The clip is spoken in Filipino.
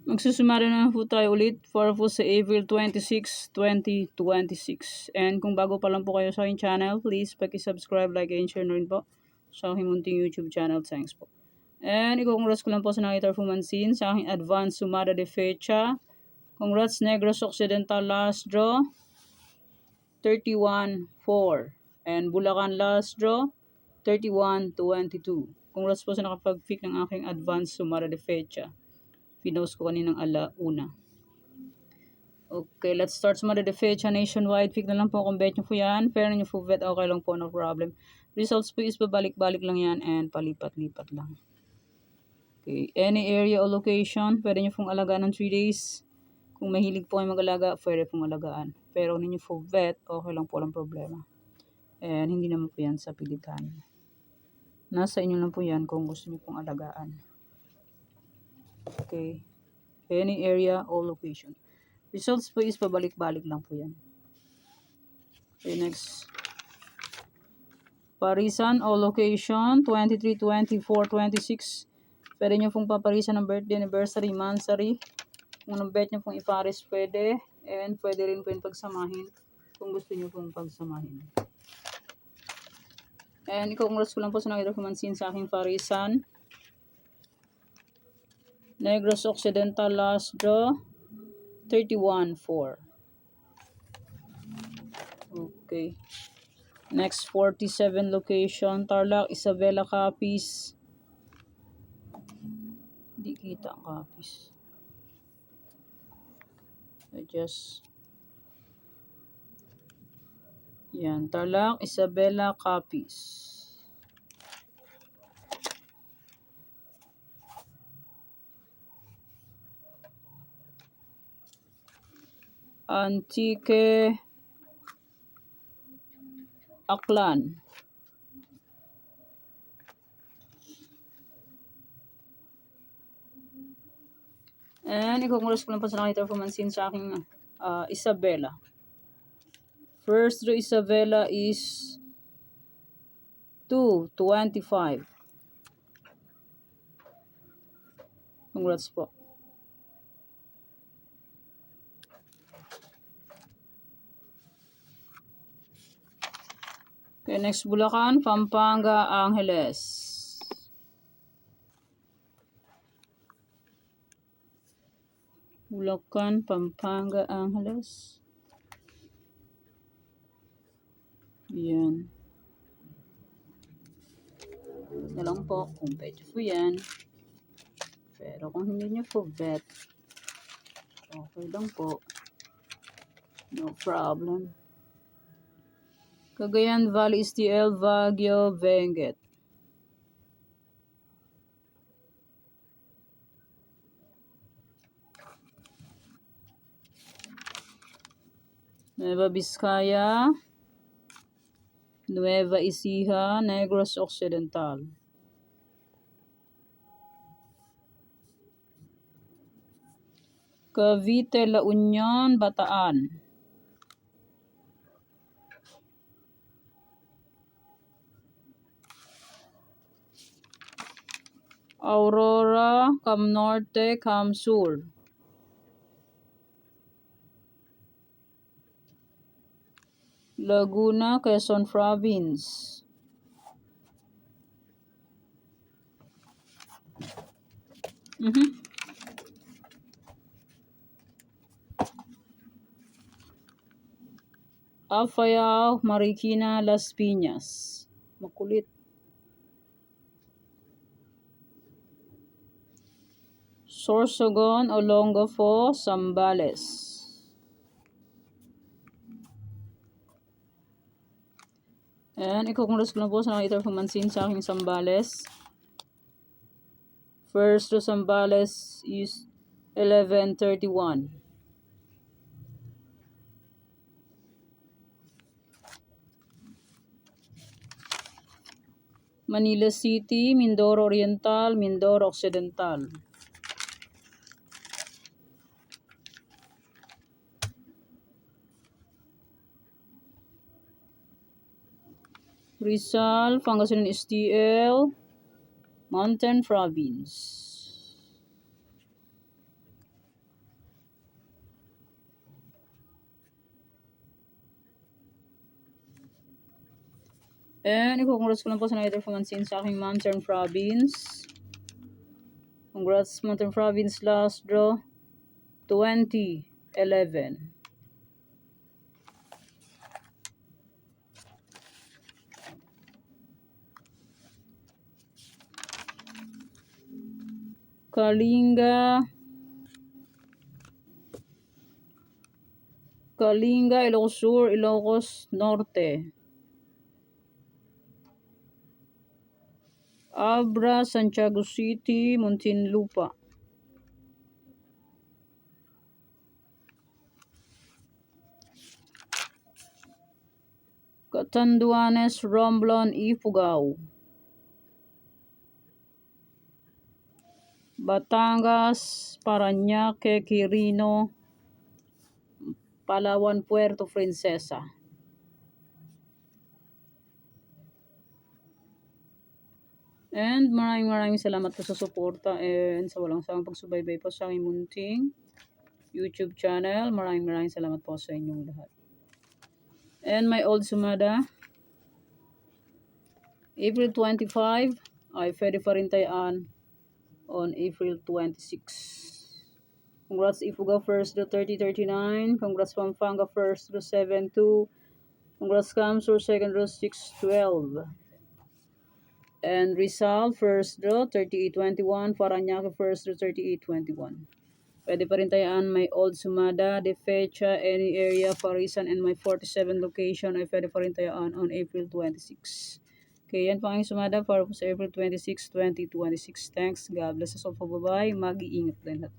Magsusumari na po tayo ulit for po sa April 26, 2026. And kung bago pa lang po kayo sa aking channel, please paki-subscribe, like, and share na rin po sa aking munting YouTube channel. Thanks po. And i-congrats ko lang po sa nakita Fumansin sa aking advance sumada de fecha. Congrats Negros Occidental last draw 31-4. And Bulacan last draw 31-22. Congrats po sa nakapag-pick ng aking advance sumada de fecha. Pinost ko kaninang alauna. Okay, let's start sa mga fecha nationwide. Pick na lang po kung bet nyo po yan. Fair nyo po bet, okay lang po, no problem. Results po is babalik-balik lang yan and palipat-lipat lang. Okay, any area or location, pwede nyo pong alagaan ng 3 days. Kung mahilig po kayo mag-alaga, pwede pong alagaan. Pero ninyo po bet, okay lang po, walang problema. And hindi naman po yan sa pilitan. Nasa inyo lang po yan kung gusto nyo pong alagaan. Okay, any area or location. Results po is pabalik-balik lang po yan. Okay, next. Parisan o location, 23, 24, 26. Pwede nyo pong paparisan ng birthday, anniversary, monthsary. Kung anong bet nyo pong iparis, pwede. And pwede rin po yung pagsamahin kung gusto nyo pong pagsamahin. And i-congrats ko lang po sa nakita Fumansin sa aking parisan. Negros Occidental last draw 31-4. Okay. Next 47 location, Tarlac, Isabela Capiz. Hindi kita ang Capiz. Adjust. Yan, Tarlac, Isabela Capiz. Antique Aklan. And i-congrats ko lang po sa nakita Fumansin sa aking Isabela. First draw Isabela is 2-25. Congrats po. Okay, next Bulacan, Pampanga, Angeles. Bulacan, Pampanga, Angeles. Yan. Na lang po kung bet po yan. Pero kung hindi nyo po bet, okay lang po. No problem. Cagayan Valley STL, Baguio, Benguet. Nueva Vizcaya, Nueva Ecija, Negros Occidental. Cavite, La Union, Bataan. Aurora, Cam Norte, Cam Sur. Laguna, Quezon Province. Apayao, Marikina, Las Piñas. Makulit. Sorsogon, Olongapo, Zambales. And i-congrats ko lang po sa nakita Fumansin sa aking Zambales. First to Zambales is 11:31. Manila City, Mindoro Oriental, Mindoro Occidental. Rizal, Pangasinan STL, Mountain Province. And i-congrats ko lang po sa nakita pumansin sa aking Mountain Province. Congrats Mountain Province, last draw 2011. Kalinga, Ilocos Sur, Ilocos Norte. Abra, Santiago City, Muntinlupa. Catanduanes, Romblon, Ifugao. Batangas, Parañaque, Quirino, Palawan, Puerto Princesa. And maraming salamat po sa suporta and sa walang sawang pagsubaybay po sa aking munting YouTube channel. Maraming salamat po sa inyong lahat. And my old sumada, April 25, ay pwede pa rin tayaan on April 26. Congrats Ifugao first to 3039. Congrats Pampanga first to 72. Congrats Camsur second row 612. And Rizal first draw 3821. Parañaque first draw 3821. Pwede pa rin tayaan may old sumada, de fecha, any area, Parisan, and my 47 location ay pwede pa rin tayaan on April 26. Okay, yan pa ang sumada para po sa April 26, 2026. Thanks. God bless us all po. Bye-bye. Mag-iingat din lahat.